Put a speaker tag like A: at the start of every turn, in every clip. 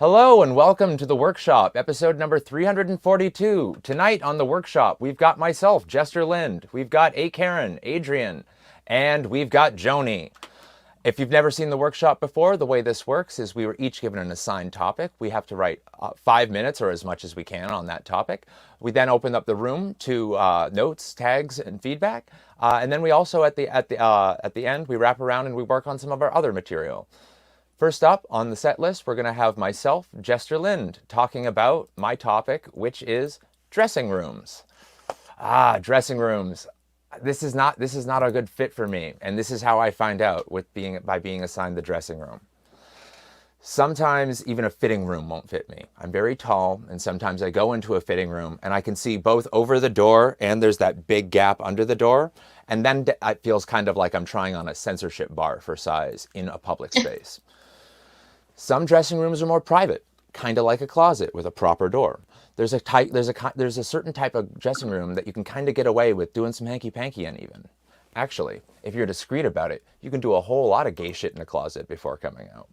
A: Hello and welcome to the workshop, episode number 342. Tonight on the workshop, we've got myself, Jester Lind, we've got A. Karen, Adrian, and we've got Joni. If you've never seen the workshop before, the way this works is we were each given an assigned topic. We have to write 5 minutes or as much as we can on that topic. We then open up the room to notes, tags, and feedback. And then we also, at the end, we wrap around and we work on some of our other material. First up on the set list, we're going to have myself, Jester Lind, talking about my topic, which is dressing rooms. Dressing rooms. This is not a good fit for me, and this is how I find out by being assigned the dressing room. Sometimes even a fitting room won't fit me. I'm very tall, and sometimes I go into a fitting room and I can see both over the door and there's that big gap under the door, and then it feels kind of like I'm trying on a censorship bar for size in a public space. Some dressing rooms are more private, kind of like a closet with a proper door. There's a certain type of dressing room that you can kind of get away with doing some hanky-panky in even. Actually, if you're discreet about it, you can do a whole lot of gay shit in a closet before coming out.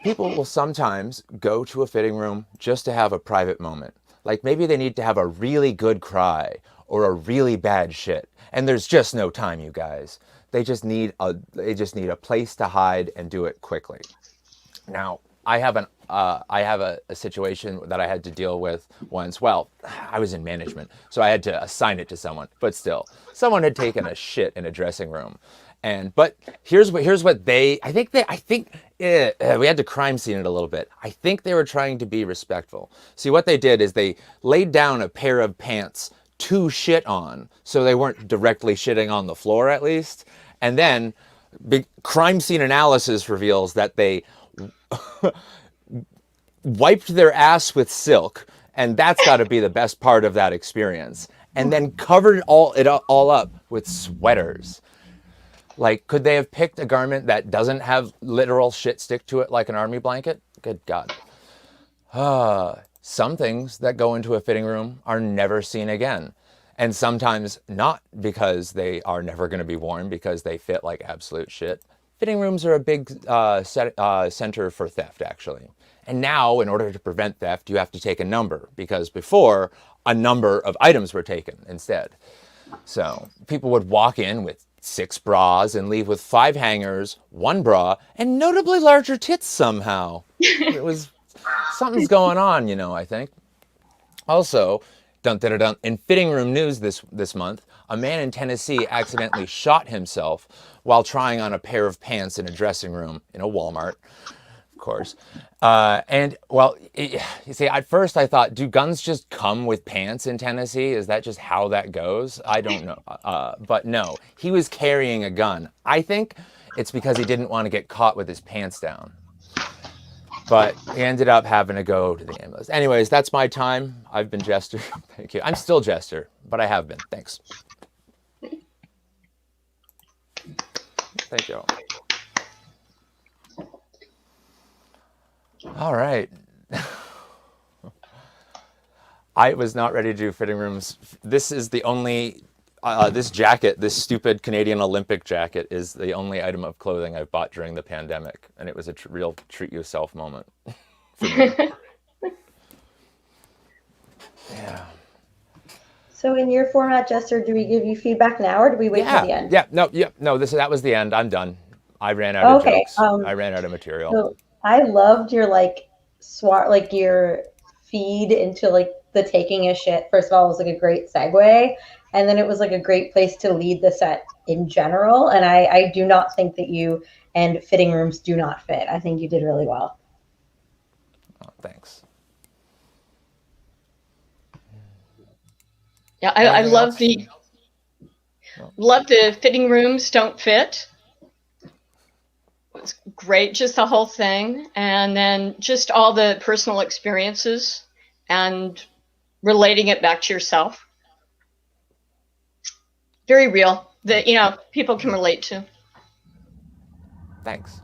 A: People will sometimes go to a fitting room just to have a private moment. Like maybe they need to have a really good cry or a really bad shit, and there's just no time, you guys. They just need a place to hide and do it quickly. Now, I have a situation that I had to deal with once. Well, I was in management, so I had to assign it to someone. But still, someone had taken a shit in a dressing room, but here's what we had to crime scene it a little bit. I think they were trying to be respectful. See, what they did is they laid down a pair of pants to shit on, so they weren't directly shitting on the floor at least. And then, big crime scene analysis reveals that they wiped their ass with silk, and that's got to be the best part of that experience, and then covered it all up with sweaters. Like, could they have picked a garment that doesn't have literal shit stick to it like an army blanket? Good God. Some things that go into a fitting room are never seen again, and sometimes not because they are never going to be worn because they fit like absolute shit. Fitting rooms are a big center for theft, actually. And now, in order to prevent theft, you have to take a number, because before, a number of items were taken instead. So people would walk in with 6 bras and leave with 5 hangers, 1 bra, and notably larger tits somehow. Something's going on, I think. Also, dun-dun-dun-dun, in fitting room news this month, a man in Tennessee accidentally shot himself while trying on a pair of pants in a dressing room in a Walmart, of course. You see, at first I thought, do guns just come with pants in Tennessee? Is that just how that goes? I don't know. But no, he was carrying a gun. I think it's because he didn't want to get caught with his pants down. But he ended up having to go to the ambulance. Anyways, that's my time. I've been Jester. Thank you. I'm still Jester, but I have been. Thanks. Thank you. All right. I was not ready to do fitting rooms. This is the only, this jacket, this stupid Canadian Olympic jacket is the only item of clothing I've bought during the pandemic. And it was a real treat yourself moment for me. Yeah.
B: So in your format, Jester, do we give you feedback now or do we wait till the end?
A: No, that was the end. I'm done. I ran out of jokes. I ran out of material.
B: So I loved your your feed into the taking a shit. First of all, it was a great segue. And then it was a great place to lead the set in general. And I do not think that you and fitting rooms do not fit. I think you did really well.
A: Oh, thanks.
C: Yeah, I love the fitting rooms don't fit. It's great, just the whole thing. And then just all the personal experiences and relating it back to yourself. Very real that, people can relate to.
A: Thanks.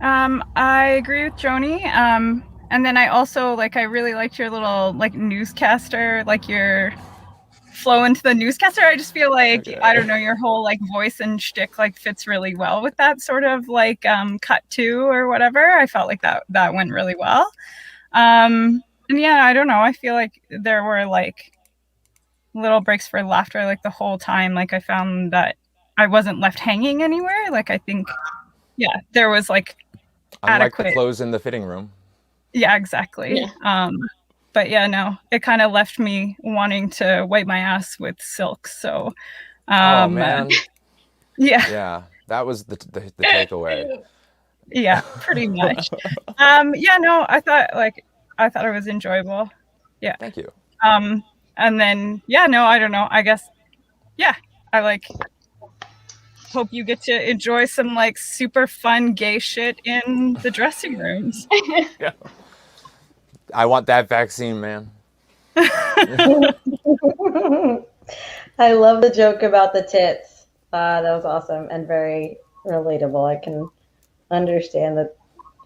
D: I agree with Joni. And then I also I really liked your little newscaster, your flow into the newscaster. I just feel like,
A: Okay.
D: I don't know, your whole like voice and shtick like fits really well with that sort of like cut to or whatever. I felt like that went really well. And yeah, I don't know. I feel like there were like little breaks for laughter like the whole time. Like I found that I wasn't left hanging anywhere. Like I think, yeah, there was like
A: Unlike
D: adequate.
A: the clothes in the fitting room.
D: Yeah, exactly.
C: Yeah.
D: But yeah, no, it kind of left me wanting to wipe my ass with silk. So,
A: Oh man.
D: yeah,
A: Yeah, that was the takeaway.
D: yeah, pretty much. Yeah, no, I thought it was enjoyable. Yeah.
A: Thank you.
D: And then yeah, no, I don't know. I guess yeah, I like hope you get to enjoy some like super fun gay shit in the dressing rooms.
A: Yeah. I want that vaccine, man.
B: I love the joke about the tits. That was awesome and very relatable. I can understand that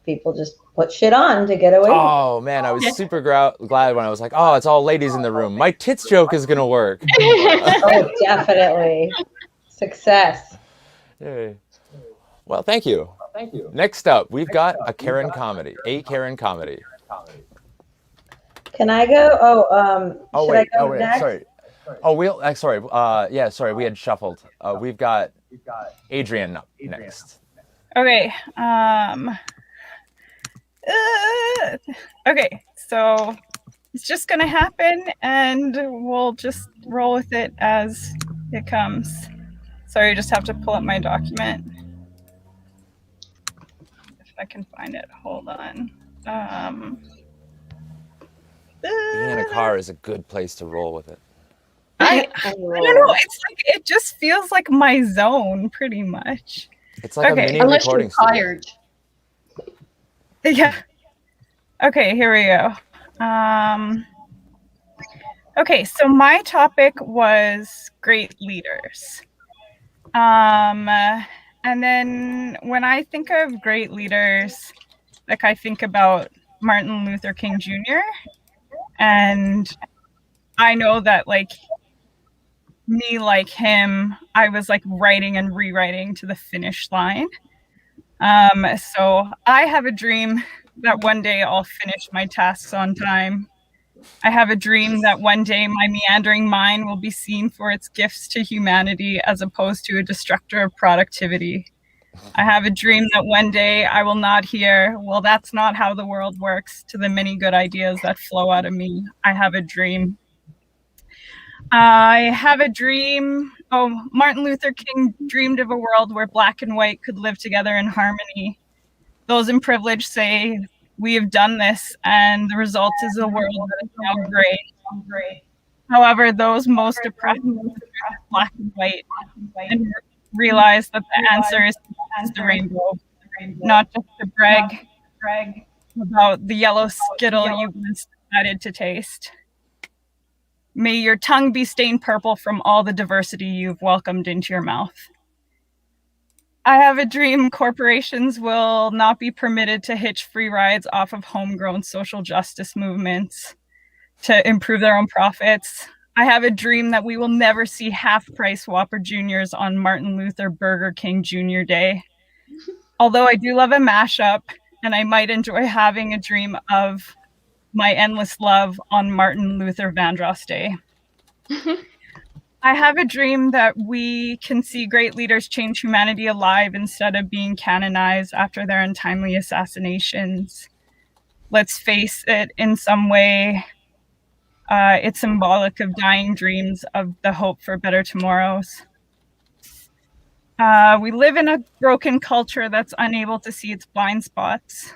B: people just put shit on to get away.
A: Oh man, I was super glad when I was like, oh, it's all ladies in the room. My tits joke is gonna work.
B: Oh, definitely. Success.
A: Yay. Well, thank you. Next up, we've got a Karen comedy.
B: Can I go?
A: Oh
B: should
A: wait,
B: I go next?
A: sorry. Oh, sorry, we had shuffled. We've got Adrian up next.
D: Okay. Okay. So it's just gonna happen, and we'll just roll with it as it comes. Sorry, I just have to pull up my document if I can find it. Hold on.
A: Being in a car is a good place to roll with it.
D: I don't know. It's like it just feels like my zone, pretty much.
A: It's like
D: Okay,
A: a mini
C: Unless you're
A: recording studio.
C: tired.
D: Yeah. Okay, here we go. Okay, so my topic was great leaders. And then when I think of great leaders, like I think about Martin Luther King Jr. And I know that like me, like him, I was like writing and rewriting to the finish line. So I have a dream that one day I'll finish my tasks on time. I have a dream that one day my meandering mind will be seen for its gifts to humanity as opposed to a destructor of productivity. I have a dream that one day I will not hear, well, that's not how the world works, to the many good ideas that flow out of me. I have a dream. I have a dream. Oh, Martin Luther King dreamed of a world where black and white could live together in harmony. Those in privilege say, we have done this, and the result is a world that is now gray. However, those most oppressed black and white and realize that the answer is the rainbow, not just to brag about the yellow skittle you once decided to taste. May your tongue be stained purple from all the diversity you've welcomed into your mouth. I have a dream corporations will not be permitted to hitch free rides off of homegrown social justice movements to improve their own profits. I have a dream that we will never see half-price Whopper Juniors on Martin Luther Burger King Jr. Day. Although I do love a mashup, and I might enjoy having a dream of my endless love on Martin Luther Vandross Day. I have a dream that we can see great leaders change humanity alive instead of being canonized after their untimely assassinations. Let's face it, in some way, it's symbolic of dying dreams of the hope for better tomorrows. We live in a broken culture that's unable to see its blind spots.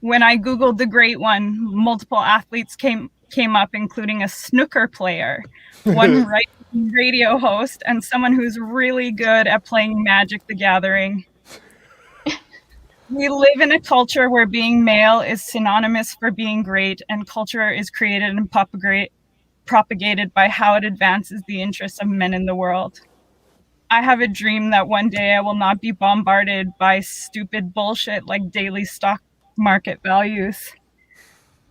D: When I Googled the great one, multiple athletes came up, including a snooker player, one radio host, and someone who's really good at playing Magic the Gathering. We live in a culture where being male is synonymous for being great, and culture is created and propagated by how it advances the interests of men in the world. I have a dream that one day I will not be bombarded by stupid bullshit like daily stock market values.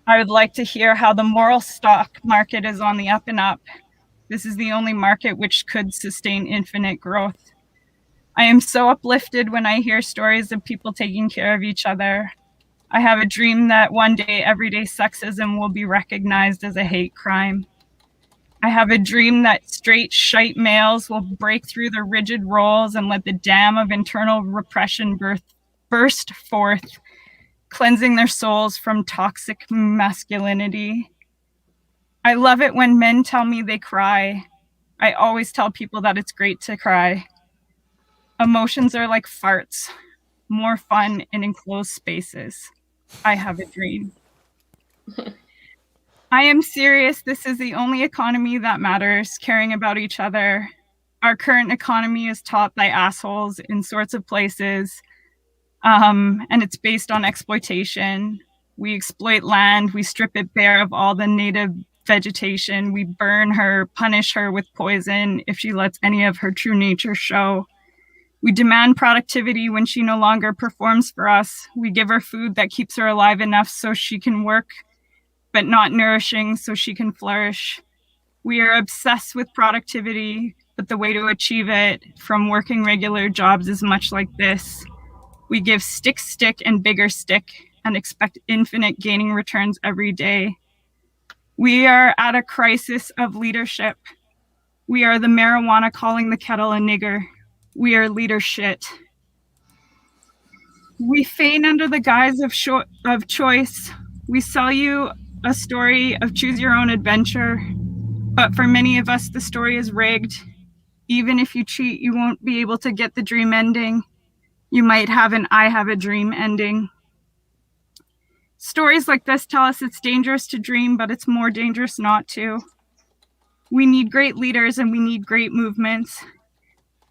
D: I would like to hear how the moral stock market is on the up and up. This is the only market which could sustain infinite growth. I am so uplifted when I hear stories of people taking care of each other. I have a dream that one day everyday sexism will be recognized as a hate crime. I have a dream that straight shite males will break through the rigid roles and let the dam of internal repression burst forth, cleansing their souls from toxic masculinity. I love it when men tell me they cry. I always tell people that it's great to cry. Emotions are like farts, more fun in enclosed spaces. I have a dream. I am serious. This is the only economy that matters, caring about each other. Our current economy is taught by assholes in sorts of places, and it's based on exploitation. We exploit land, we strip it bare of all the native vegetation, we burn her, punish her with poison if she lets any of her true nature show. We demand productivity when she no longer performs for us. We give her food that keeps her alive enough so she can work, but not nourishing so she can flourish. We are obsessed with productivity, but the way to achieve it from working regular jobs is much like this. We give stick, and bigger stick and expect infinite gaining returns every day. We are at a crisis of leadership. We are the marijuana calling the kettle a nigger. We are leader shit. We feign under the guise of choice. We sell you a story of choose your own adventure, but for many of us, the story is rigged. Even if you cheat, you won't be able to get the dream ending. You might have an I have a dream ending. Stories like this tell us it's dangerous to dream, but it's more dangerous not to. We need great leaders and we need great movements.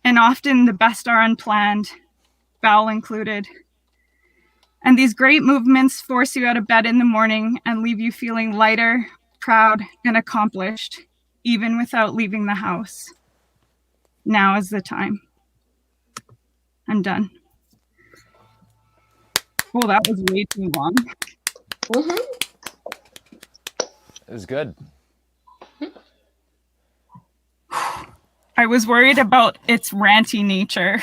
D: And often the best are unplanned, bowel included. And these great movements force you out of bed in the morning and leave you feeling lighter, proud, and accomplished, even without leaving the house. Now is the time. I'm done. Oh, that was way too long.
C: Mm-hmm.
A: It was good.
D: I was worried about its ranty nature.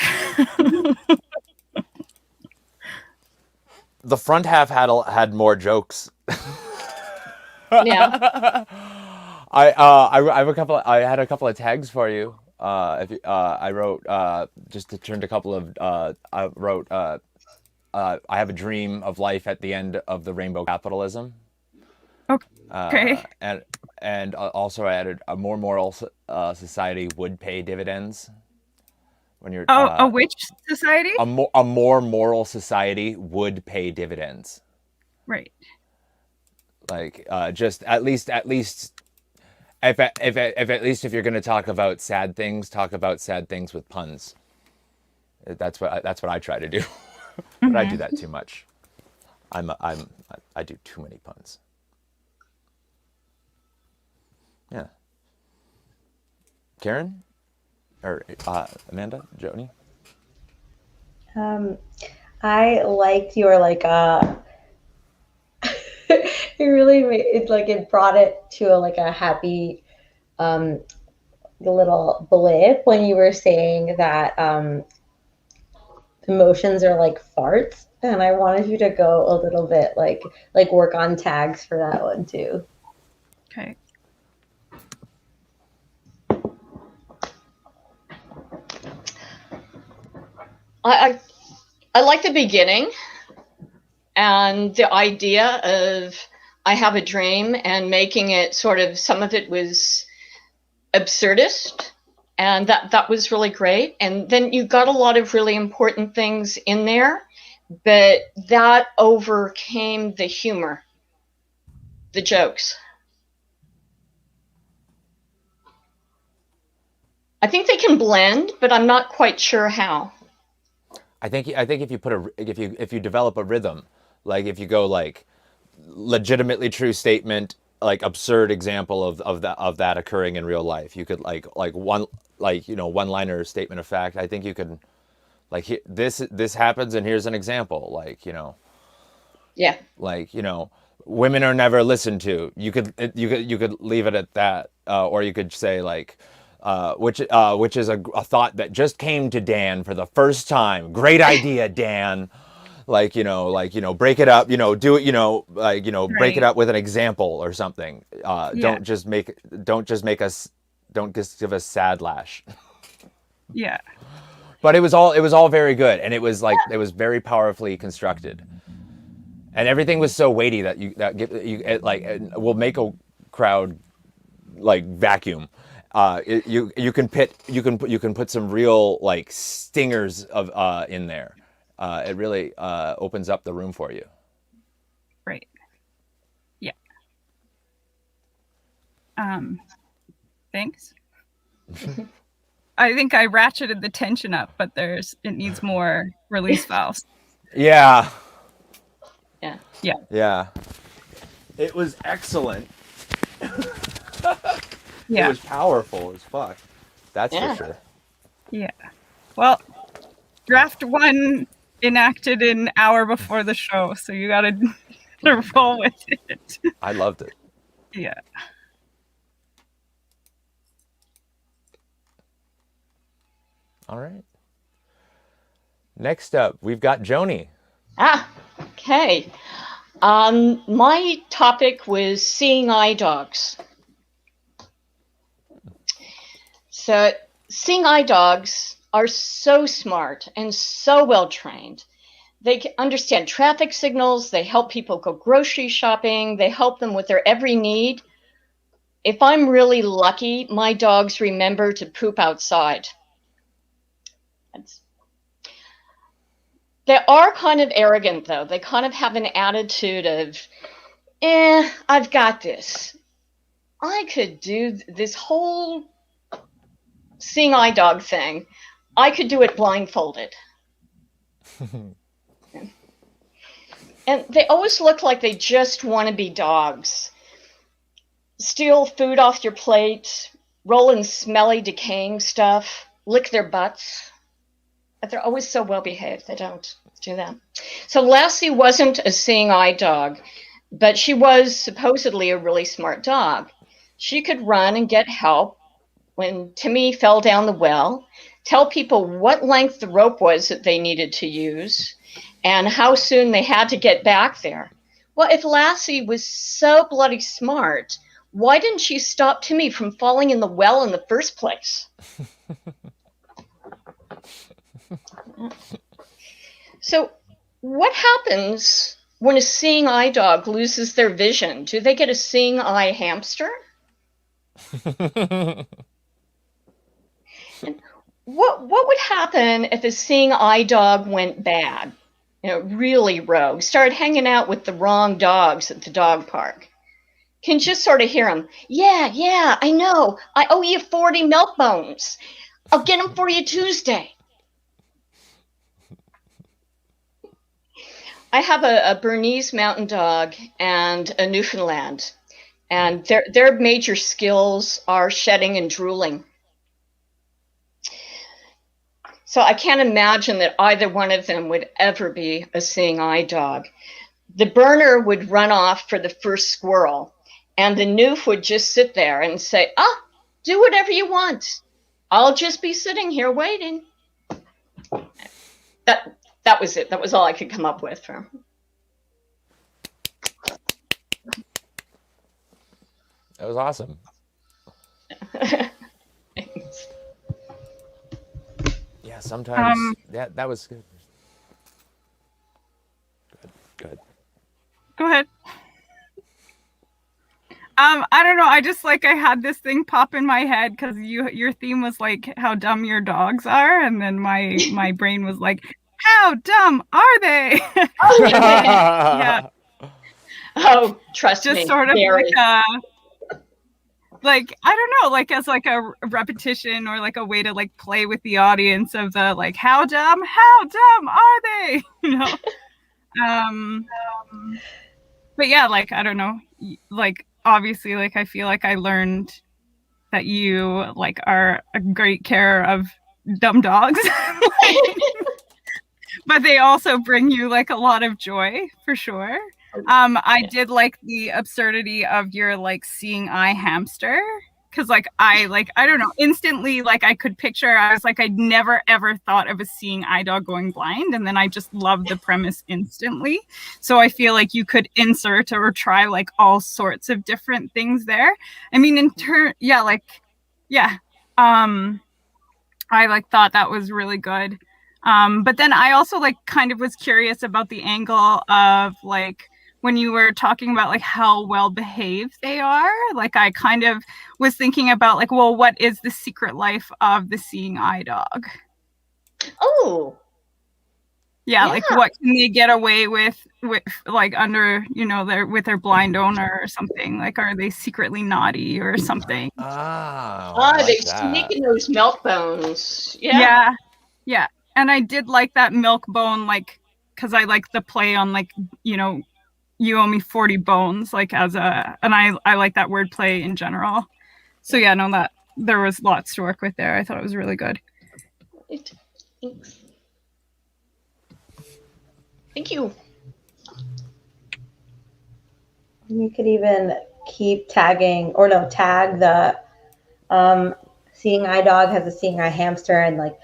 A: The front half had more jokes.
C: Yeah.
A: I have a couple. I had a couple of tags for you. I wrote just to turn to a couple of. I wrote. I have a dream of life at the end of the rainbow capitalism.
D: Okay.
A: And also I added a more moral society would pay dividends. When you're
D: a which society?
A: a more moral society would pay dividends.
D: Right.
A: Like just at least if you're going to talk about sad things, talk about sad things with puns. That's what I try to do. But I do that too much. I do too many puns. Yeah. Karen? Or Amanda? Joni?
B: I liked your it really made it it brought it to a happy little blip when you were saying that emotions are like farts, and I wanted you to go a little bit like work on tags for that one too.
D: Okay.
C: I like the beginning and the idea of I have a dream and making it sort of, some of it was absurdist, and that was really great. And then you got a lot of really important things in there, but that overcame the humor, the jokes. I think they can blend, but I'm not quite sure how.
A: I think if you put if you develop a rhythm, like if you go like legitimately true statement, like absurd example of that occurring in real life, you could like one-liner statement of fact. I think you could this happens and here's an example,
C: Yeah.
A: women are never listened to. You could leave it at that, or you could say like, which is a thought that just came to Dan for the first time. Great idea, Dan. Like, break it up, do it, break it
D: Right.
A: up with an example or something. Don't just give us sad lash.
D: Yeah.
A: But it was all very good, and it was very powerfully constructed, and everything was so weighty that it will make a crowd like vacuum. You can put some real like stingers of in there. It really opens up the room for you.
D: Right. Yeah. Thanks. I think I ratcheted the tension up, but it needs more release valves.
A: Yeah.
C: Yeah.
D: Yeah.
A: Yeah. It was excellent.
D: Yeah.
A: It was powerful as fuck. That's
C: Yeah.
A: for sure.
D: Yeah. Well, draft 1 enacted an hour before the show, so you gotta roll with it.
A: I loved it.
D: Yeah.
A: All right. Next up, we've got Joni.
C: Okay. My topic was seeing eye dogs. So, seeing eye dogs are so smart and so well trained. They understand traffic signals. They help people go grocery shopping. They help them with their every need. If I'm really lucky, my dogs remember to poop outside. They are kind of arrogant, though. They kind of have an attitude of, I've got this. I could do this whole seeing eye dog thing. I could do it blindfolded. And they always look like they just want to be dogs. Steal food off your plate, roll in smelly, decaying stuff, lick their butts. But they're always so well behaved, they don't do that. So Lassie wasn't a seeing eye dog, but she was supposedly a really smart dog. She could run and get help when Timmy fell down the well, tell people what length the rope was that they needed to use, and how soon they had to get back there. Well, if Lassie was so bloody smart, why didn't she stop Timmy from falling in the well in the first place? So what happens when a seeing eye dog loses their vision? Do they get a seeing eye hamster? And what would happen if a seeing eye dog went bad? Really rogue, started hanging out with the wrong dogs at the dog park? Can just sort of hear him. Yeah, I know. I owe you 40 milk bones. I'll get them for you Tuesday. I have a Bernese Mountain Dog and a Newfoundland, and their major skills are shedding and drooling. So I can't imagine that either one of them would ever be a seeing eye dog. The Berner would run off for the first squirrel, and the Newf would just sit there and say, do whatever you want. I'll just be sitting here waiting. That was it. That was all I could come up with.
A: That was awesome.
C: Thanks.
A: Yeah, sometimes that was good. Good.
D: Go ahead. I don't know. I just I had this thing pop in my head because your theme was like how dumb your dogs are, and then my brain was like, how dumb are they? Yeah.
C: Oh, trust me.
D: Just sort of
C: very.
D: I don't know, as a repetition or a way to play with the audience of the how dumb are they? But yeah, I don't know, obviously I feel I learned that you are a great care of dumb dogs. But they also bring you a lot of joy for sure. I did like the absurdity of your like seeing eye hamster. Cause I don't know, instantly like I could picture, I was like, I'd never ever thought of a seeing eye dog going blind. And then I just loved the premise instantly. So I feel like you could insert or try like all sorts of different things there. I mean, I like thought that was really good. But then I also like kind of was curious about the angle of like when you were talking about like how well behaved they are. Like I kind of was thinking about like, well, what is the secret life of the seeing eye dog?
C: Oh,
D: Yeah, like what can they get away with like under, you know, with their blind owner or something? Like are they secretly naughty or something?
C: they sneak in those milk bones.
D: Yeah. And I did like that milk bone, like, because I like the play on like, you know, you owe me 40 bones, like and I like that word play in general. So yeah, no, that there was lots to work with there. I thought it was really good.
C: Thanks. Thank you.
B: You could even keep tag the seeing eye dog has a seeing eye hamster, and like,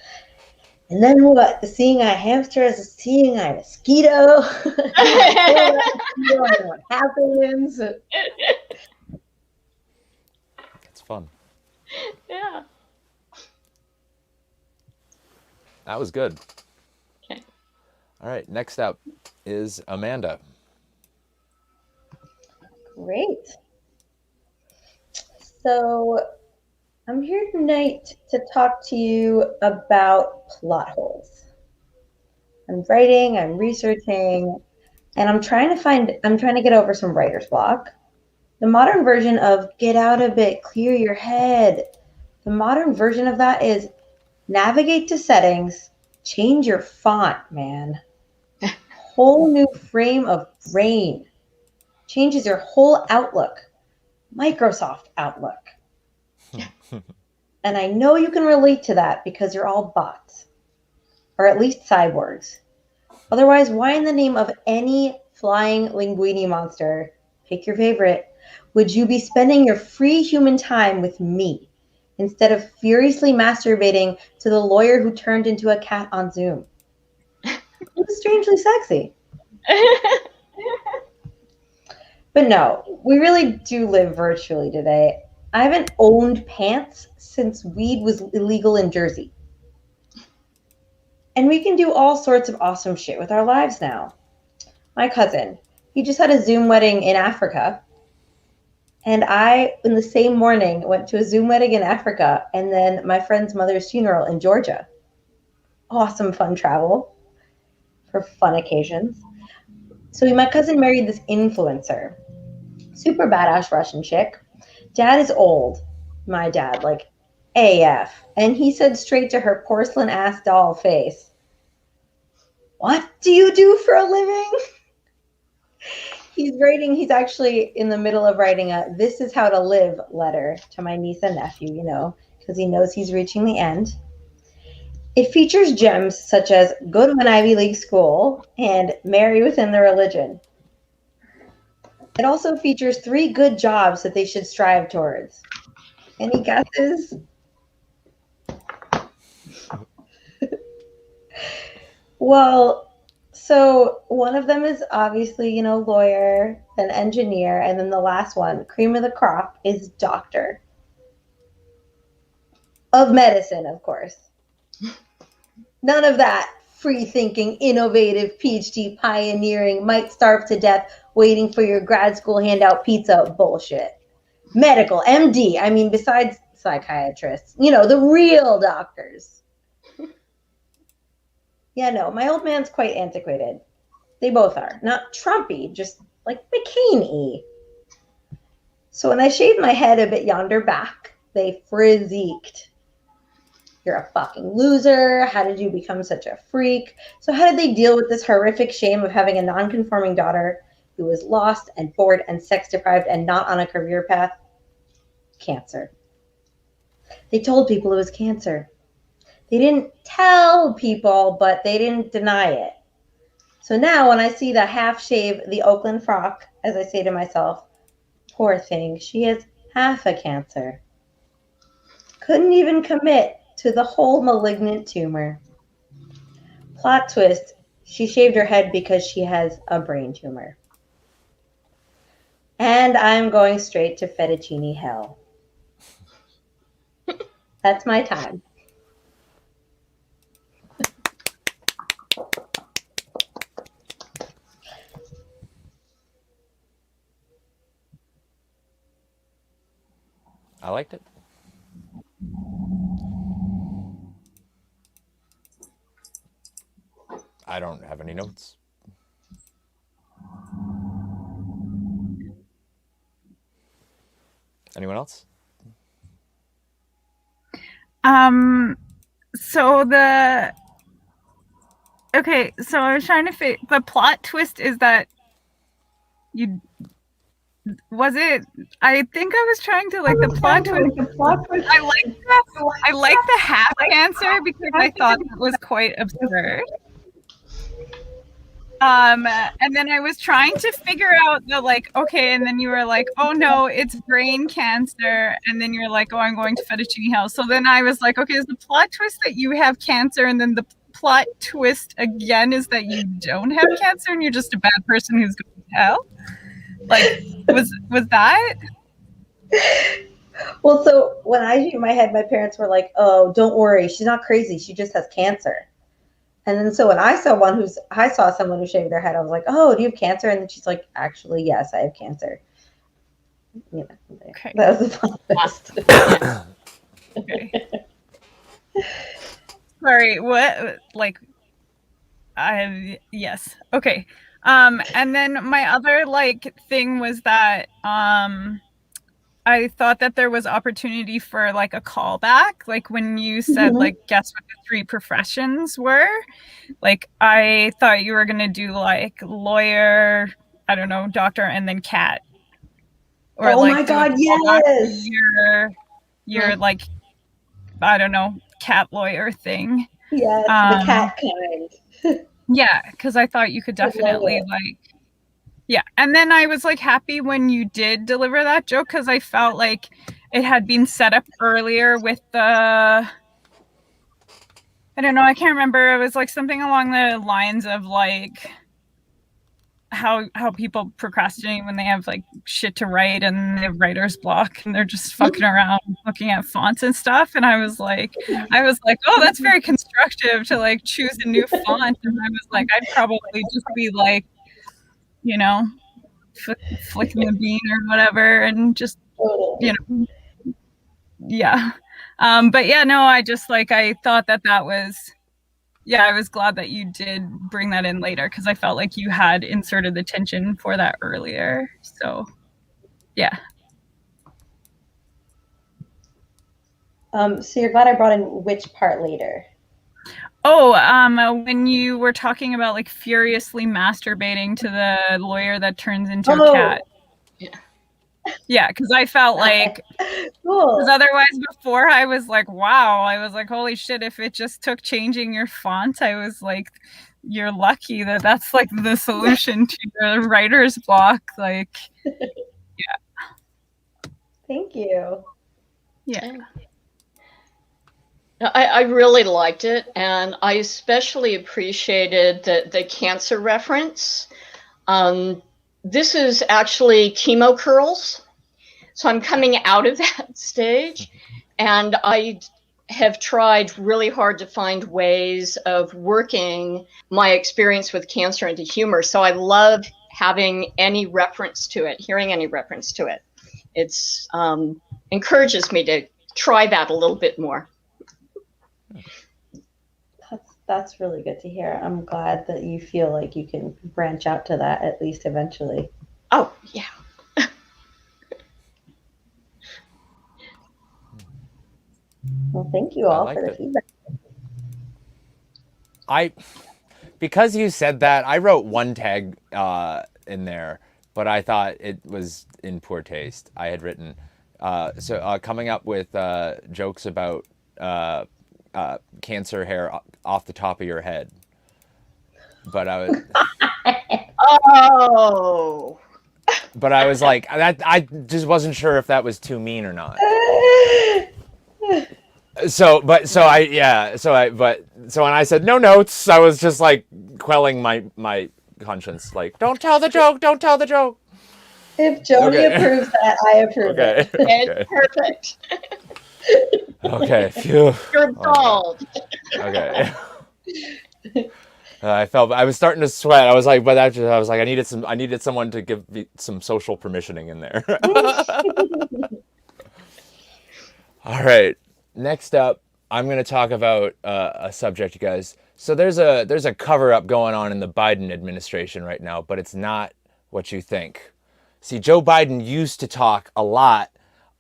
B: and then what? The seeing eye hamster has a seeing eye mosquito. What happens?
A: It's fun.
C: Yeah.
A: That was good.
C: Okay.
A: All right, next up is Amanda.
B: Great. So I'm here tonight to talk to you about plot holes. I'm writing, I'm researching, and I'm trying to get over some writer's block. The modern version of get out a bit, clear your head. The modern version of that is navigate to settings, change your font, man. Whole new frame of brain. Changes your whole outlook. Microsoft Outlook. And I know you can relate to that because you're all bots. Or at least cyborgs. Otherwise, why in the name of any flying linguini monster, pick your favorite, would you be spending your free human time with me instead of furiously masturbating to the lawyer who turned into a cat on Zoom? It was strangely sexy. But no, we really do live virtually today. I haven't owned pants since weed was illegal in Jersey. And we can do all sorts of awesome shit with our lives now. My cousin, he just had a Zoom wedding in Africa. And I, in the same morning, went to a Zoom wedding in Africa and then my friend's mother's funeral in Georgia. Awesome fun travel for fun occasions. So my cousin married this influencer. Super badass Russian chick. Dad is old. My dad, like AF. And he said straight to her porcelain ass doll face, "What do you do for a living?" He's actually in the middle of writing a "This is how to live" letter to my niece and nephew, you know, because he knows he's reaching the end. It features gems such as go to an Ivy League school and marry within the religion. It also features 3 good jobs that they should strive towards. Any guesses? Well, so one of them is obviously, you know, lawyer, then engineer, and then the last one, cream of the crop, is doctor. Of medicine, of course. None of that free-thinking, innovative, PhD pioneering, might starve to death waiting for your grad school handout pizza bullshit. Medical, MD, I mean, besides psychiatrists, you know, the real doctors. Yeah, no, my old man's quite antiquated. They both are. Not Trumpy, just like McCain-y. So when I shaved my head a bit yonder back, they physiqued. You're a fucking loser. How did you become such a freak? So how did they deal with this horrific shame of having a non-conforming daughter who was lost and bored and sex-deprived and not on a career path? Cancer. They told people it was cancer. They didn't tell people, but they didn't deny it. So now when I see the half shave, the Oakland frock, as I say to myself, poor thing, she has half a cancer. Couldn't even commit to the whole malignant tumor. Plot twist, she shaved her head because she has a brain tumor. And I'm going straight to fettuccine hell. That's my time.
A: I liked it. I don't have any notes. Anyone else?
D: So I was trying to the plot twist is that I think I was trying to like the plot twist. I like the half answer because I thought it was quite absurd. And then I was trying to figure out the like, okay, and then you were like, oh no, it's brain cancer, and then you're like, oh, I'm going to fettuccine hell. So then I was like, okay, is the plot twist that you have cancer, and then the plot twist again is that you don't have cancer and you're just a bad person who's going to hell? Like, was that?
B: Well, so when I shaved my head, my parents were like, oh, don't worry, she's not crazy, she just has cancer. And then so when I saw someone who shaved their head, I was like, oh, do you have cancer? And then she's like, actually, yes, I have cancer. You know,
D: Okay.
B: that was the plot.
D: Okay. Sorry, what? Like, yes. Okay. And then my other like thing was that I thought that there was opportunity for like a callback, like when you said like guess what the 3 professions were. Like I thought you were gonna do like lawyer, I don't know, doctor, and then cat. Or
B: oh
D: like
B: my god, yes!
D: You're like, I don't know, cat lawyer thing.
B: Yes, the cat kind.
D: Yeah, because I thought you could definitely like. Yeah, and then I was like happy when you did deliver that joke because I felt like it had been set up earlier with the, I don't know, I can't remember. It was like something along the lines of like how people procrastinate when they have like shit to write and they have writer's block and they're just fucking around looking at fonts and stuff. And I was like, oh, that's very constructive to like choose a new font. And I was like, I'd probably just be like, you know, flicking the bean or whatever and just, you know, yeah. But yeah, no, I just like, I thought that was, yeah, I was glad that you did bring that in later because I felt like you had inserted the tension for that earlier. So, yeah.
B: So you're glad I brought in which part later?
D: Oh, when you were talking about like furiously masturbating to the lawyer that turns into a cat. Yeah, because I felt like,
B: cool.
D: Because otherwise before I was like, wow, I was like, holy shit, if it just took changing your font, I was like, you're lucky that that's like the solution to the writer's block. Like, yeah.
B: Thank you.
D: Yeah.
C: I really liked it, and I especially appreciated the cancer reference. This is actually chemo curls, so I'm coming out of that stage, and I have tried really hard to find ways of working my experience with cancer into humor. So I love having any reference to it, hearing any reference to it. It's encourages me to try that a little bit more.
B: That's really good to hear. I'm glad that you feel like you can branch out to that at least eventually.
C: Oh, yeah.
B: Well, thank you all for the feedback.
A: Because you said that, I wrote one tag in there, but I thought it was in poor taste. I had written, coming up with jokes about cancer hair off the top of your head. but I was.
C: Oh.
A: But I was like, that I just wasn't sure if that was too mean or not. So when I said no notes, I was just like quelling my conscience, like, don't tell the joke.
B: If Joni
A: Okay.
B: approves that, I approve
A: Okay.
B: it.
C: It's perfect.
A: Okay. Phew.
C: You're bald.
A: Okay. I was starting to sweat. I was like, I needed someone to give me some social permissioning in there. All right. Next up, I'm going to talk about a subject, you guys. So there's a cover up going on in the Biden administration right now, but it's not what you think. See, Joe Biden used to talk a lot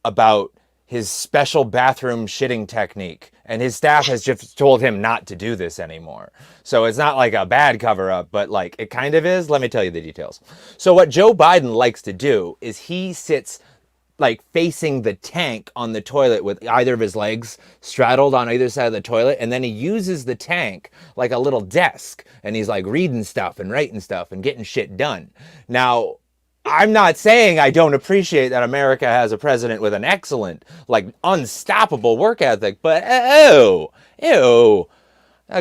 A: about his special bathroom shitting technique, and his staff has just told him not to do this anymore. So it's not like a bad cover up, but like it kind of is. Let me tell you the details. So what Joe Biden likes to do is he sits like facing the tank on the toilet with either of his legs straddled on either side of the toilet, and then he uses the tank like a little desk, and he's like reading stuff and writing stuff and getting shit done. Now, I'm not saying I don't appreciate that America has a president with an excellent, like unstoppable work ethic, but ew,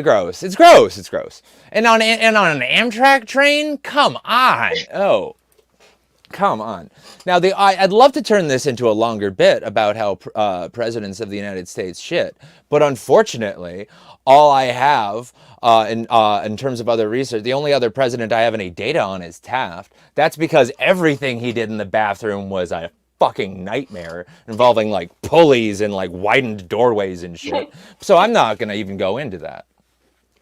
A: gross. It's gross. And on an Amtrak train, come on, come on. Now, I'd love to turn this into a longer bit about how presidents of the United States shit, but unfortunately, all I have in terms of other research, the only other president I have any data on is Taft. That's because everything he did in the bathroom was a fucking nightmare, involving like pulleys and like widened doorways and shit. So I'm not going to even go into that.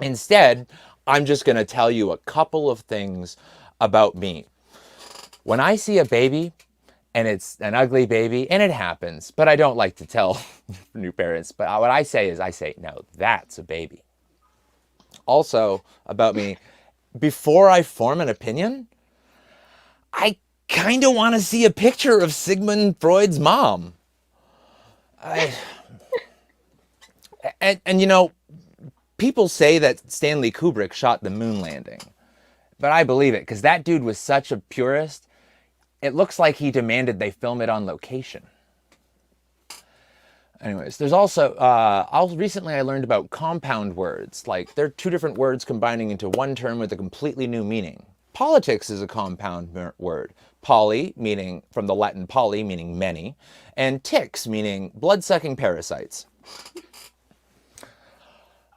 A: Instead, I'm just going to tell you a couple of things about me. When I see a baby, and it's an ugly baby, and it happens, but I don't like to tell new parents, but what I say, no, that's a baby. Also, about me, before I form an opinion, I kind of want to see a picture of Sigmund Freud's mom. And you know, people say that Stanley Kubrick shot the moon landing, but I believe it, because that dude was such a purist. It looks like he demanded they film it on location. Anyways, there's also, recently I learned about compound words. Like, they're two different words combining into one term with a completely new meaning. Politics is a compound word. Poly, meaning, from the Latin poly, meaning many, and ticks, meaning blood-sucking parasites.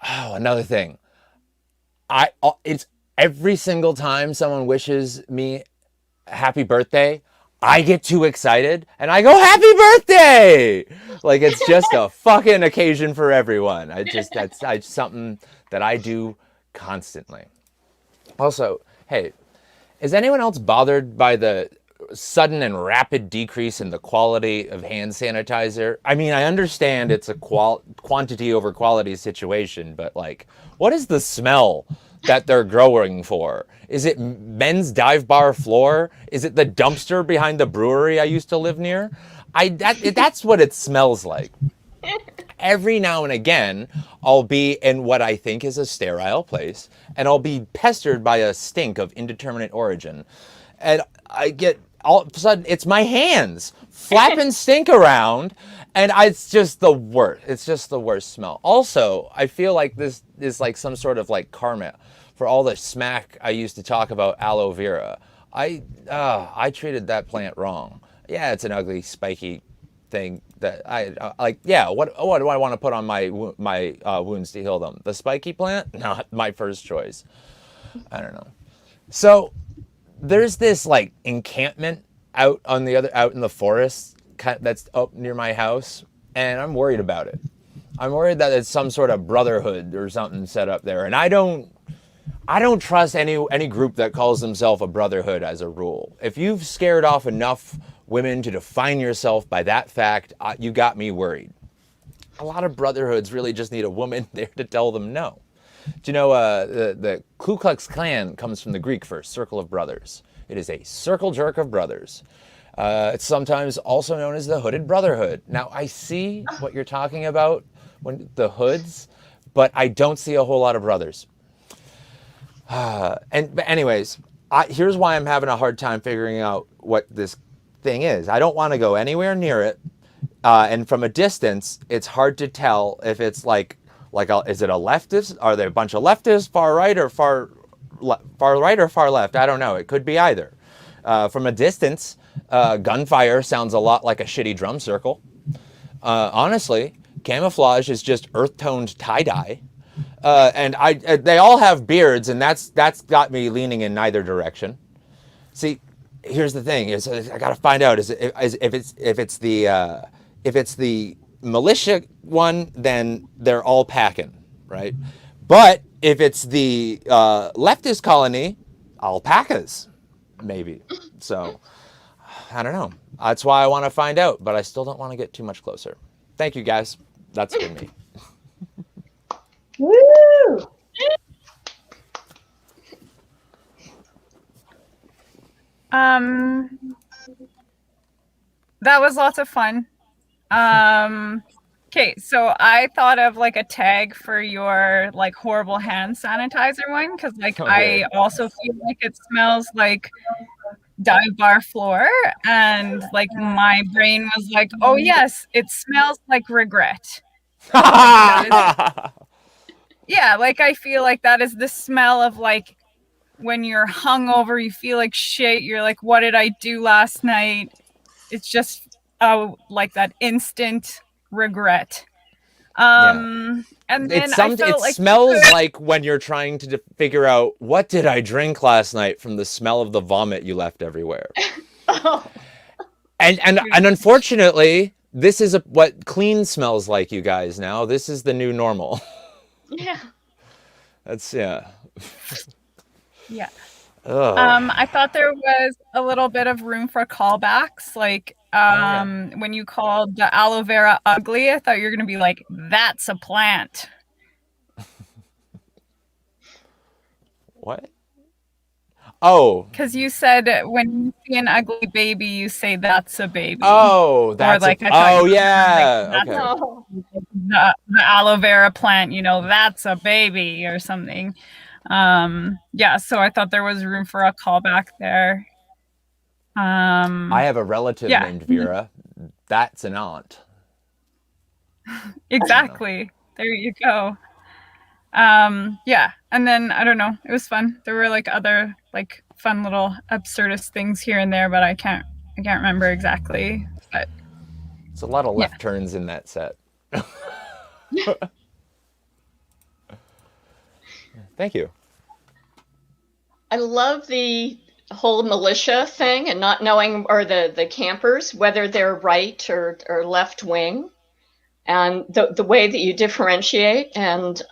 A: Oh, another thing. It's every single time someone wishes me happy birthday, I get too excited and I go, happy birthday! Like, it's just a fucking occasion for everyone. That's something that I do constantly. Also, hey, is anyone else bothered by the sudden and rapid decrease in the quality of hand sanitizer? I mean, I understand it's a quantity over quality situation, but like, what is the smell that they're growing for? Is it men's dive bar floor? Is it the dumpster behind the brewery I used to live near? That's what it smells like. Every now and again, I'll be in what I think is a sterile place, and I'll be pestered by a stink of indeterminate origin. And I get, all of a sudden, it's my hands flapping stink around, and it's just the worst. It's just the worst smell. Also, I feel like this is like some sort of like karma for all the smack I used to talk about aloe vera. I treated that plant wrong. Yeah, it's an ugly, spiky thing that I like. Yeah, what do I want to put on my wounds to heal them? The spiky plant? Not my first choice. I don't know. So there's this like encampment out in the forest that's up near my house, and I'm worried about it. I'm worried that it's some sort of brotherhood or something set up there, and I don't trust any group that calls themselves a brotherhood as a rule. If you've scared off enough women to define yourself by that fact, you got me worried. A lot of brotherhoods really just need a woman there to tell them no. Do you know the Ku Klux Klan comes from the Greek for circle of brothers? It is a circle jerk of brothers. It's sometimes also known as the Hooded Brotherhood. Now, I see what you're talking about, when the hoods, but I don't see a whole lot of brothers. But anyways, here's why I'm having a hard time figuring out what this thing is. I don't want to go anywhere near it, and from a distance, it's hard to tell if it's is it a leftist? Are there a bunch of leftists, far right or far right or far left? I don't know. It could be either. From a distance, gunfire sounds a lot like a shitty drum circle. Honestly, camouflage is just earth-toned tie-dye. And they all have beards, and that's got me leaning in neither direction. See, here's the thing: is I got to find out if it's the militia one, then they're all packing, right? But if it's the leftist colony, alpacas, maybe. So I don't know. That's why I want to find out, but I still don't want to get too much closer. Thank you, guys. That's been me.
B: Woo!
D: That was lots of fun. Okay, so I thought of like a tag for your like horrible hand sanitizer one because I also feel like it smells like dive bar floor, and like my brain was like, oh yes, it smells like regret. Yeah, like I feel like that is the smell of like when you're hungover, you feel like shit. You're like, what did I do last night? It's just like that instant regret. And then
A: it smells like when you're trying to figure out what did I drink last night from the smell of the vomit you left everywhere. And unfortunately, this is what clean smells like, you guys. Now this is the new normal.
C: Yeah.
A: That's yeah.
D: I thought there was a little bit of room for callbacks, like when you called the aloe vera ugly, I thought you were gonna be like, that's a plant.
A: What? Oh,
D: because you said when you see an ugly baby, you say that's a baby.
A: Oh, that's
D: like
A: oh yeah.
D: Like,
A: okay.
D: The aloe vera plant, that's a baby or something. Yeah, so I thought there was room for a callback there.
A: I have a relative named Vera. That's an aunt.
D: Exactly. There you go. Yeah, and then I don't know, it was fun. There were like other like fun little absurdist things here and there, but I can't remember exactly. But
A: it's a lot of left turns in that set. Thank you.
C: I love the whole militia thing and not knowing, or the campers, whether they're right or left wing, and the way that you differentiate, and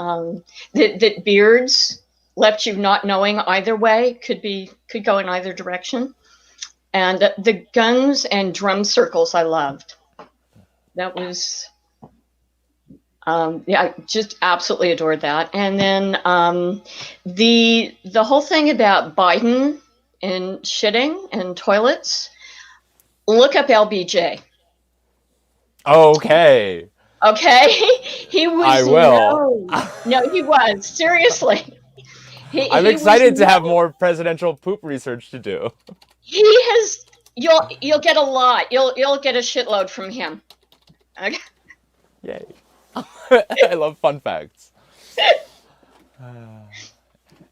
C: that beards left you not knowing either way, could go in either direction. And the guns and drum circles I loved. That was I just absolutely adored that. And then the whole thing about Biden and shitting and toilets. Look up LBJ.
A: Okay.
C: He was.
A: I will.
C: No, he was. Seriously.
A: I'm excited to have more presidential poop research to do.
C: He has. You'll get a lot. You'll get a shitload from him. Okay.
A: Yay. I love fun facts.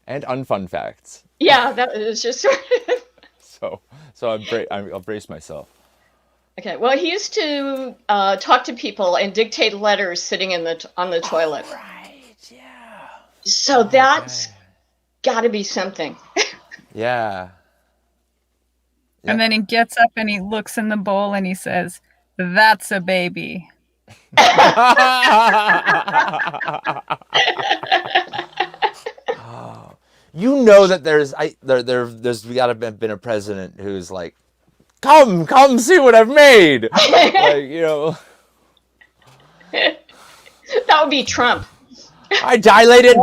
A: And unfun facts.
C: Yeah, that was just sort of.
A: So I'll brace myself.
C: Okay, well, he used to talk to people and dictate letters sitting on the toilet.
A: Right, yeah.
C: So that's got to be something.
A: Yeah.
D: And then he gets up and he looks in the bowl and he says, "That's a baby."
A: You know that there's got to have been a president who's like, come see what I've made. Like,
C: That would be Trump.
A: I dilated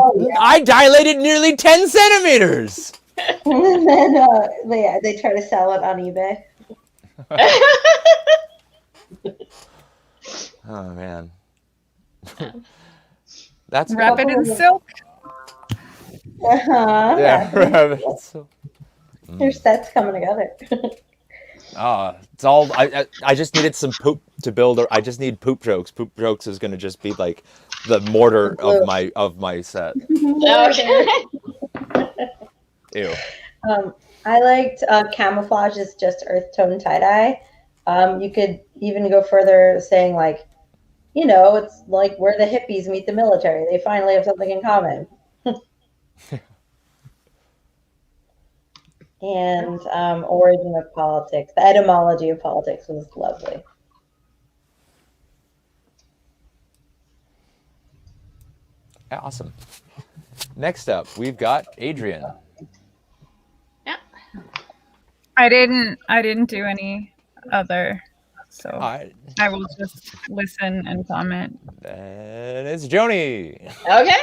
A: nearly 10 centimeters.
B: And then they try to sell it on eBay.
A: Oh man. That's
D: wrap it in silk.
B: Uh-huh.
A: Yeah, rabbits.
B: Your set's coming together.
A: It's all. I just needed some poop to build. I just need poop jokes. Poop jokes is gonna just be like the mortar of my set.
C: Okay.
A: Ew.
B: I liked camouflage is just earth tone tie dye. You could even go further, saying like, it's like where the hippies meet the military. They finally have something in common. And origin of politics, the etymology of politics was lovely.
A: Awesome. Next up, we've got Adrian.
C: Yeah.
D: I didn't do any other, so
A: Hi.
D: I will just listen and comment.
A: And it's Joni.
C: Okay.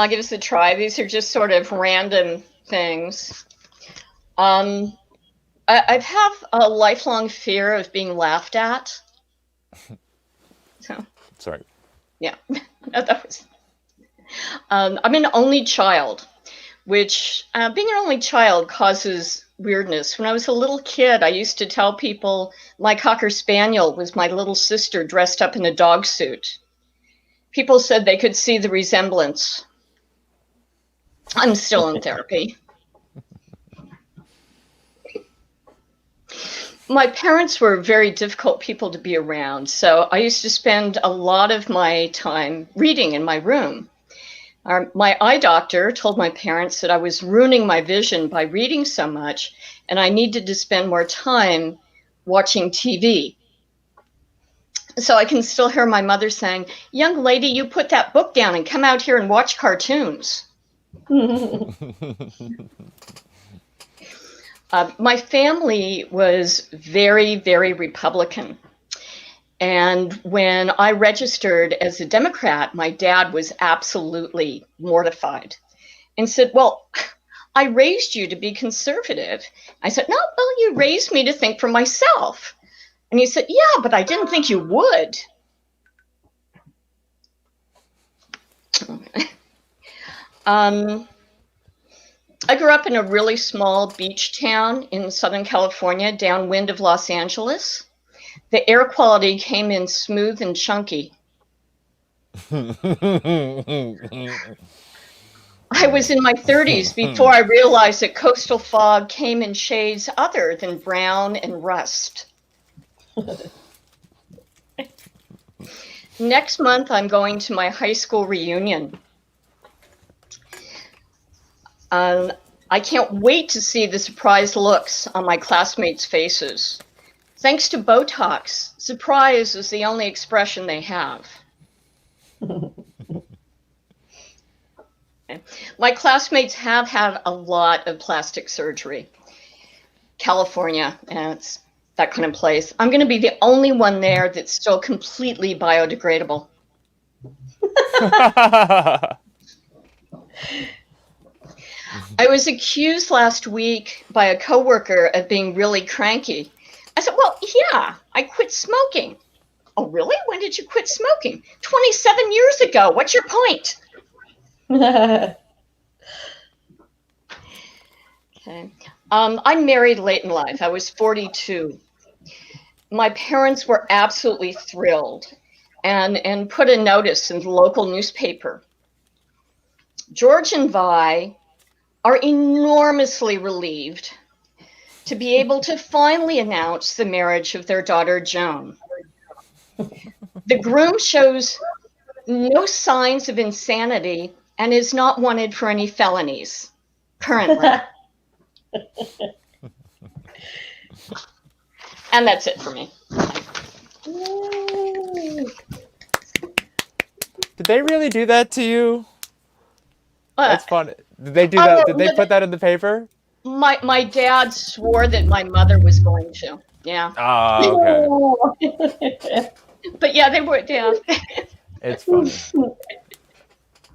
C: Give us a try. These are just sort of random things. I have a lifelong fear of being laughed at. So,
A: Sorry.
C: yeah. That was, I'm an only child, which being an only child causes weirdness. When I was a little kid, I used to tell people my Cocker Spaniel was my little sister dressed up in a dog suit. People said they could see the resemblance. I'm still in therapy. My parents were very difficult people to be around, so I used to spend a lot of my time reading in my room. My eye doctor told my parents that I was ruining my vision by reading so much, and I needed to spend more time watching TV. So I can still hear my mother saying, "Young lady, you put that book down and come out here and watch cartoons." My family was very, very Republican. And when I registered as a Democrat, my dad was absolutely mortified and said, "Well, I raised you to be conservative." I said, "No, well, you raised me to think for myself." And he said, "Yeah, but I didn't think you would." I grew up in a really small beach town in Southern California, downwind of Los Angeles. The air quality came in smooth and chunky. I was in my 30s before I realized that coastal fog came in shades other than brown and rust. Next month, I'm going to my high school reunion. I can't wait to see the surprised looks on my classmates' faces. Thanks to Botox, surprise is the only expression they have. My classmates have had a lot of plastic surgery. California, and it's that kind of place. I'm going to be the only one there that's still completely biodegradable. I was accused last week by a coworker of being really cranky. I said, "Well, yeah, I quit smoking." "Oh, really? When did you quit smoking?" 27 years ago. What's your point? Okay. I married late in life. I was 42. My parents were absolutely thrilled and put a notice in the local newspaper. George and Vi are enormously relieved to be able to finally announce the marriage of their daughter, Joan. The groom shows no signs of insanity and is not wanted for any felonies currently. And that's it for me.
A: Did they really do that to you? That's fun. Did they do
C: Oh,
A: that?
C: no,
A: Did they
C: no,
A: put that in the paper?
C: My dad swore that my mother was going to. Yeah.
A: Oh, okay.
C: But yeah, they were, yeah.
A: It's funny.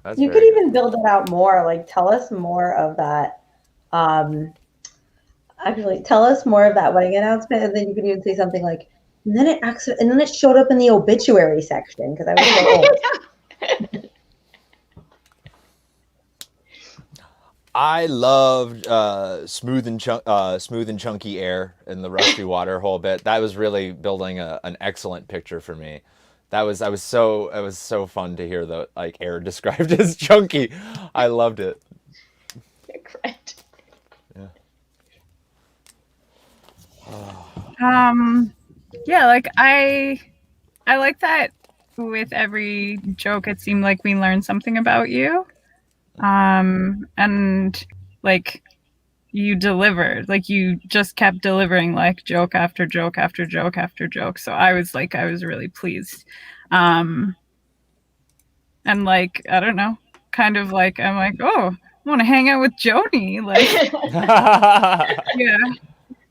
A: That's
B: You
A: very
B: could even build it out more. Like, tell us more of that. Actually, tell us more of that wedding announcement, and then you could even say something like, and then it showed up in the obituary section because I was so old.
A: I loved smooth and chunky air in the rusty water whole bit. That was really building an excellent picture for me. It was so fun to hear the like air described as chunky. I loved it.
C: Great.
D: Yeah, like I like that with every joke it seemed like we learned something about you. And like you delivered, like you just kept delivering like joke after joke after joke after joke. So I was really pleased. And like, I don't know, kind of like, I'm like, oh, I want to hang out with Joni. Like, yeah.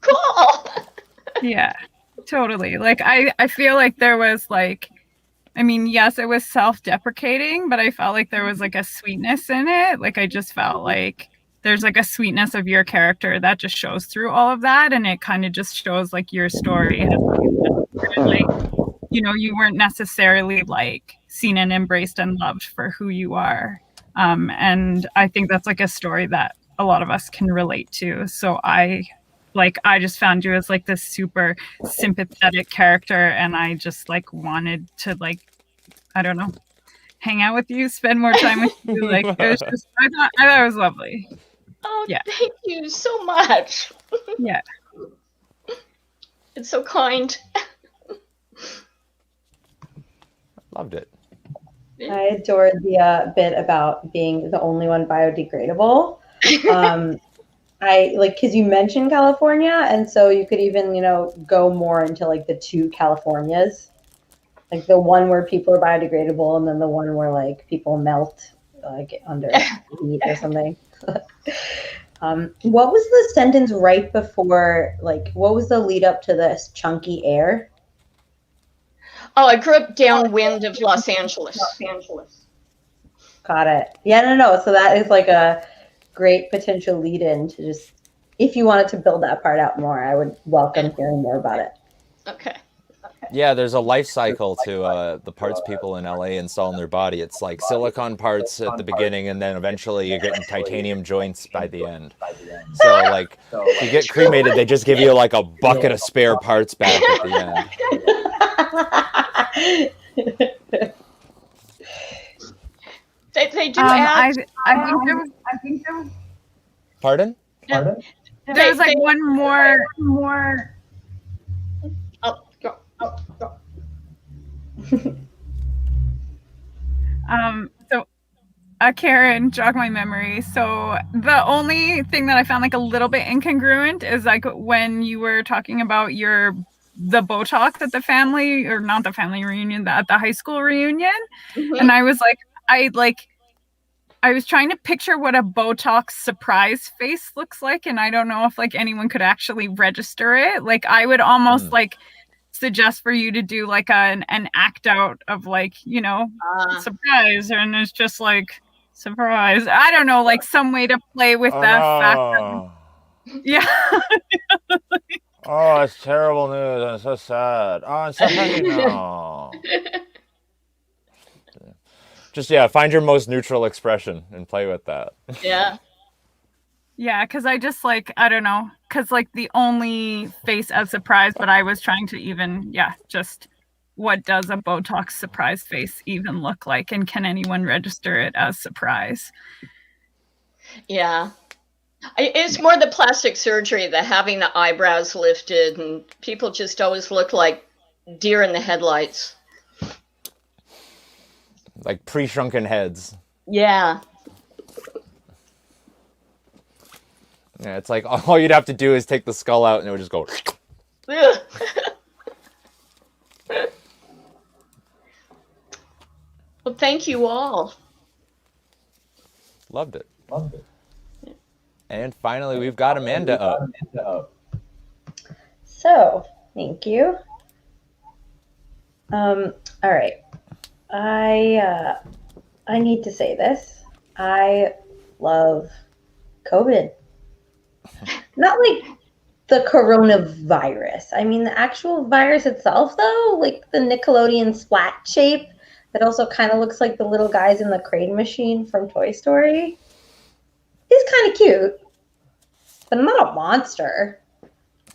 C: Cool.
D: Yeah, totally. Like I feel like there was like, I mean, yes, it was self-deprecating, but I felt like there was like a sweetness in it. Like I just felt like there's like a sweetness of your character that just shows through all of that, and it kind of just shows like your story has like, you know, you weren't necessarily like seen and embraced and loved for who you are. And I think that's like a story that a lot of us can relate to. So I just found you as like this super sympathetic character, and I just like wanted to like, I don't know, hang out with you, spend more time with you. Like it was just, I thought it was lovely.
C: Oh,
D: Yeah.
C: Thank you so much.
D: Yeah.
C: It's so kind.
A: Loved it.
B: I adored the bit about being the only one biodegradable. I like, because you mentioned California, and so you could even, you know, go more into like the two Californias, like the one where people are biodegradable, and then the one where like people melt like under heat or something. What was the sentence right before, like, what was the lead up to this chunky air?
C: Oh, I grew up downwind of Los Angeles.
B: Got it. Yeah, no. So that is like a great potential lead in to just, if you wanted to build that part out more, I would welcome hearing more about it.
C: Okay.
A: Yeah, there's a life cycle to the parts people in LA install in their body. It's like silicon parts at the beginning, and then eventually you're getting titanium joints by the end. So like, if you get cremated, they just give you like a bucket of spare parts back at the end.
C: They do add.
D: I think there was,
A: Pardon?
D: there was like one more.
C: Oh, go.
D: So Karen, jog my memory. So the only thing that I found like a little bit incongruent is like when you were talking about the Botox at the family, or not the family reunion, at the high school reunion.
C: Mm-hmm.
D: And I was like, I was trying to picture what a Botox surprise face looks like, and I don't know if like anyone could actually register it. Like I would almost like suggest for you to do like an act out of like, you know, surprise, and it's just like surprise. I don't know, like some way to play with that fact. Yeah.
A: Oh, it's terrible news. I'm so sad. Oh, I'm so happy now. Just, find your most neutral expression and play with that.
C: Yeah.
D: Yeah, because I just like, I don't know, because like the only face as surprise, but I was trying to even, just what does a Botox surprise face even look like? And can anyone register it as surprise?
C: Yeah. It's more the plastic surgery, the having the eyebrows lifted, and people just always look like deer in the headlights.
A: Like pre-shrunken heads.
C: Yeah.
A: Yeah, it's like all you'd have to do is take the skull out and it would just go.
C: Well, thank you all.
A: Loved it. And finally, we've got Amanda up.
B: So, thank you. All right. I need to say this. I love COVID. Not like the coronavirus. I mean, the actual virus itself, though, like the Nickelodeon splat shape that also kind of looks like the little guys in the crane machine from Toy Story. He's kind of cute, but I'm not a monster.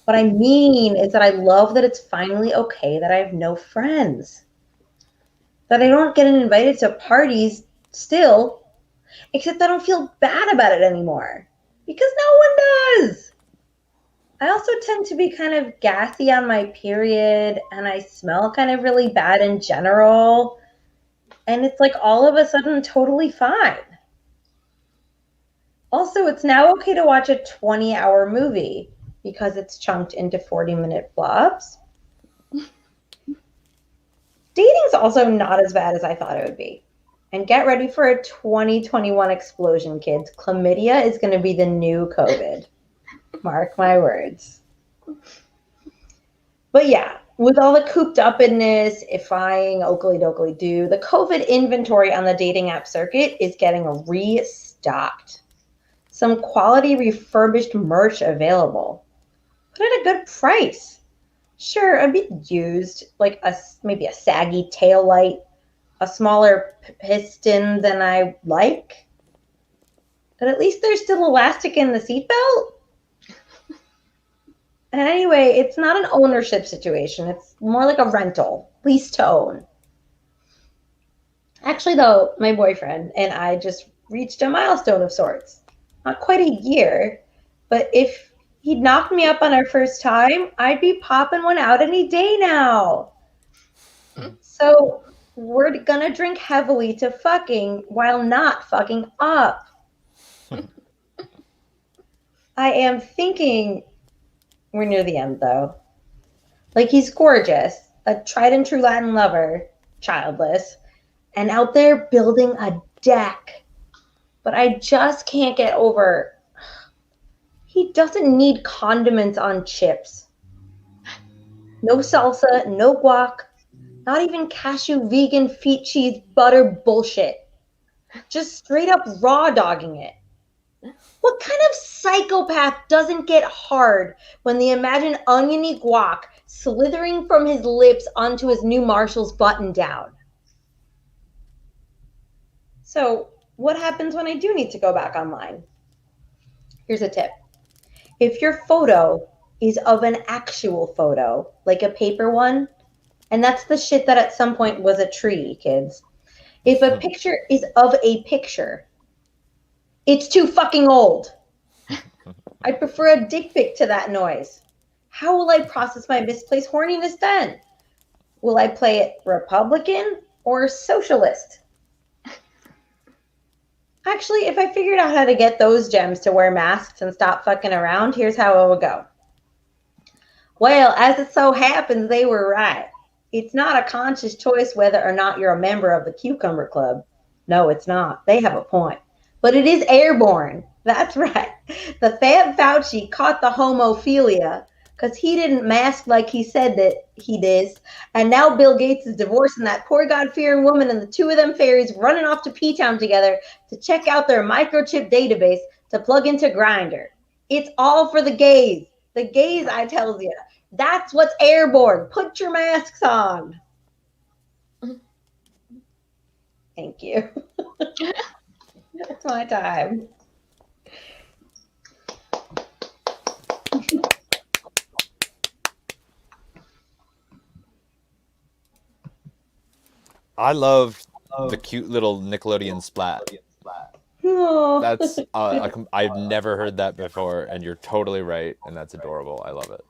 B: What I mean is that I love that it's finally okay that I have no friends. That I don't get invited to parties still, except I don't feel bad about it anymore. Because no one does. I also tend to be kind of gassy on my period, and I smell kind of really bad in general. And it's like all of a sudden totally fine. Also, it's now okay to watch a 20-hour movie because it's chunked into 40-minute blobs. Dating's also not as bad as I thought it would be. And get ready for a 2021 explosion, kids. Chlamydia is going to be the new COVID. Mark my words. But yeah, with all the cooped upness, ifying, oakley dokley do, the COVID inventory on the dating app circuit is getting restocked. Some quality refurbished merch available, but at a good price. Sure, a bit used, like maybe a saggy tail light, a smaller piston than I like. But at least there's still elastic in the seatbelt. And anyway, it's not an ownership situation. It's more like a rental, lease to own. Actually, though, my boyfriend and I just reached a milestone of sorts. Not quite a year, but if he'd knocked me up on our first time, I'd be popping one out any day now. So we're gonna drink heavily to fucking while not fucking up. I am thinking we're near the end, though. Like, he's gorgeous, a tried and true Latin lover, childless, and out there building a deck. But I just can't get over, he doesn't need condiments on chips. No salsa, no guac, not even cashew vegan feet cheese butter bullshit. Just straight up raw dogging it. What kind of psychopath doesn't get hard when they imagine oniony guac slithering from his lips onto his new Marshall's button down? So, what happens when I do need to go back online? Here's a tip. If your photo is of an actual photo, like a paper one, and that's the shit that at some point was a tree, kids. If a picture is of a picture, it's too fucking old. I prefer a dick pic to that noise. How will I process my misplaced horniness then? Will I play it Republican or socialist? Actually, if I figured out how to get those gems to wear masks and stop fucking around, here's how it would go. Well, as it so happens, they were right. It's not a conscious choice whether or not you're a member of the Cucumber Club. No, it's not. They have a point. But it is airborne. That's right. The Fab Fauci caught the homophilia because he didn't mask like he said that he did. And now Bill Gates is divorcing that poor God-fearing woman, and the two of them fairies running off to P-Town together to check out their microchip database to plug into Grindr. It's all for the gays. The gays, I tells you. That's what's airborne. Put your masks on. Thank you. That's my time.
A: I love the cute little Nickelodeon splat.
B: Oh.
A: That's I've never heard that before, and you're totally right, and that's adorable. I love it.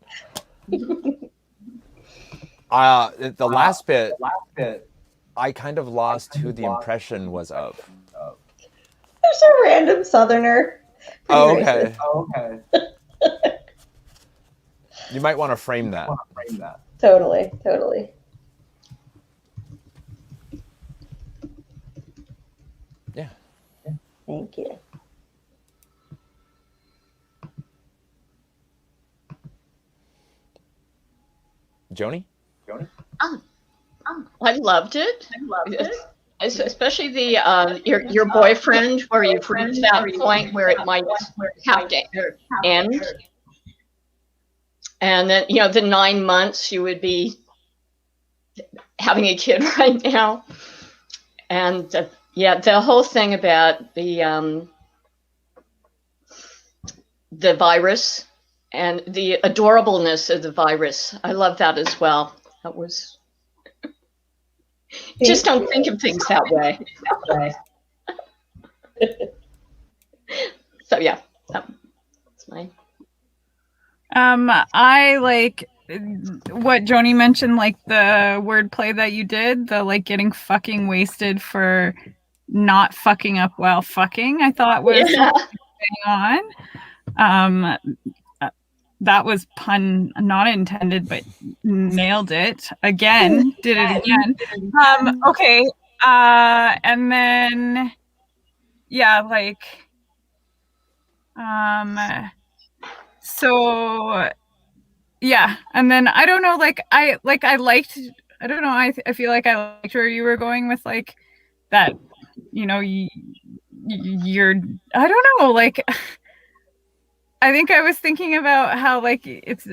A: The last bit, I kind of lost who the impression was of.
B: There's a random Southerner.
A: Oh, okay. You might want to frame that.
B: Totally.
A: Yeah.
B: Thank you.
A: Joni?
C: I loved it. Especially the your boyfriend, where you've reached that point where it might have to end, and then the 9 months you would be having a kid right now, and the whole thing about the the virus and the adorableness of the virus. I love that as well. That was just don't think of things that way.
B: Right.
C: So yeah, that's mine.
D: I like what Joni mentioned, like the wordplay that you did, the like getting fucking wasted for not fucking up while fucking, I thought was
C: Yeah.
D: on. That was pun not intended, but nailed it again. Did it again. Okay. And then yeah, like so yeah, and then I don't know, like I liked, I don't know, I feel like I liked where you were going with like that, you know, you're, I don't know, like I think I was thinking about how like it's,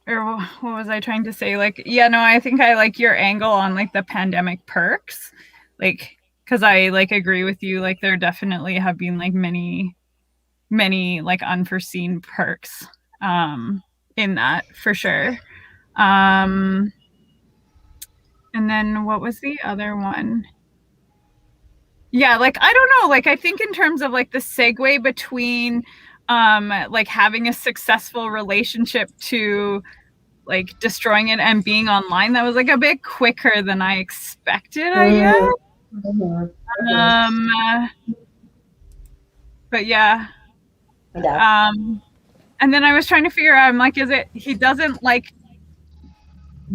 D: or what was I trying to say? Like, yeah, no, I think I like your angle on like the pandemic perks, like, because I like agree with you, like there definitely have been like many like unforeseen perks in that for sure. And then what was the other one? Yeah, like I don't know, like I think in terms of like the segue between like having a successful relationship to like destroying it and being online, that was like a bit quicker than I expected, I guess. But yeah. And then I was trying to figure out, I'm like, is it he doesn't like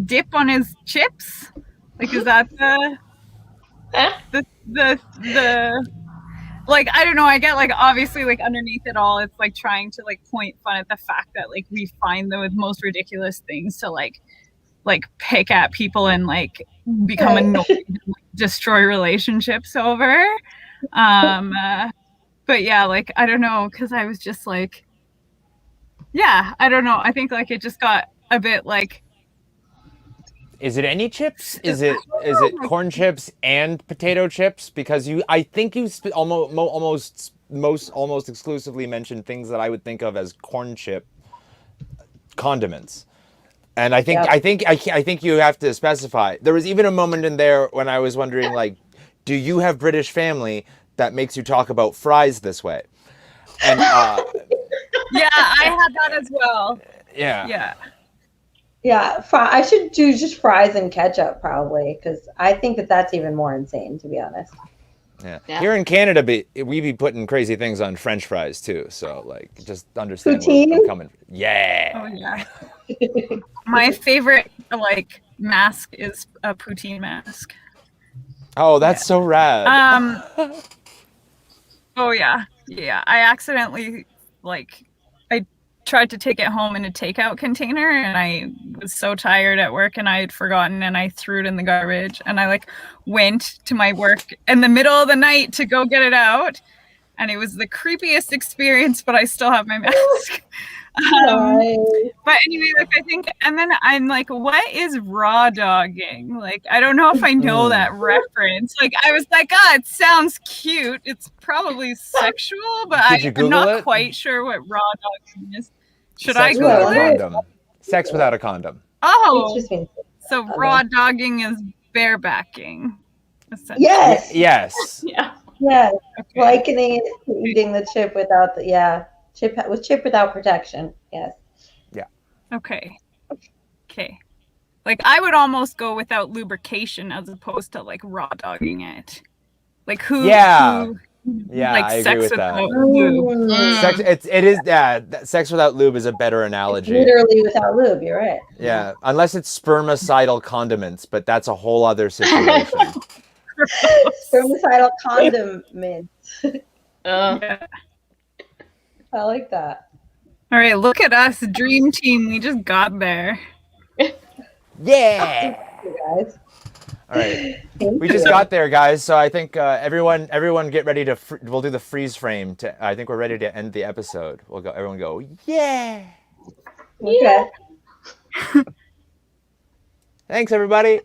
D: dip on his chips? Like, is that the like, I don't know, I get like obviously like underneath it all it's like trying to like point fun at the fact that like we find the most ridiculous things to like pick at people and like become annoyed and like, destroy relationships over. But yeah, like I don't know, because I was just like, yeah, I don't know, I think like it just got a bit like,
A: is it any chips? Is it corn chips and potato chips? Because I think you almost exclusively mentioned things that I would think of as corn chip condiments. And I think I think you have to specify. There was even a moment in there when I was wondering, like, do you have British family that makes you talk about fries this way? And
D: yeah, I had that as well.
A: Yeah.
B: I should do just fries and ketchup probably, because I think that's even more insane, to be honest.
A: Yeah. Here in Canada, we be putting crazy things on French fries too. So like, just understand
B: poutine?
A: where I'm coming from. Yeah.
D: Oh yeah. My favorite like mask is a poutine mask.
A: Oh, that's so rad.
D: Oh yeah. I accidentally like I tried to take it home in a takeout container and I was so tired at work and I had forgotten and I threw it in the garbage and I like went to my work in the middle of the night to go get it out and it was the creepiest experience, but I still have my mask. But anyway, like I think, and then I'm like, what is raw dogging? Like, I don't know if I know that reference. Like, I was like, it sounds cute. It's probably sexual, but I'm not quite sure what raw dogging is. Should I Google it?
A: Sex without a condom.
D: Oh, so raw dogging is barebacking.
B: Yes.
C: Yeah.
B: Okay. Likening it to eating the chip without the chip without protection. Yes.
A: Yeah.
D: Okay. Like I would almost go without lubrication as opposed to like raw dogging it. Like who?
A: Yeah,
D: like
A: I
D: sex
A: agree with
D: without
A: that.
D: lube.
A: Sex without lube is a better analogy.
B: It's literally without lube. You're right.
A: Yeah, unless it's spermicidal condiments, but that's a whole other situation.
B: Spermicidal condiment.
C: Yeah.
B: I like that.
D: All right, look at us, dream team. We just got there.
A: Yeah.
B: You guys.
A: All right, we just got there, guys. So I think everyone get ready to. We'll do the freeze frame. I think we're ready to end the episode. We'll go. Everyone go. Yeah.
B: Okay.
A: Thanks, everybody.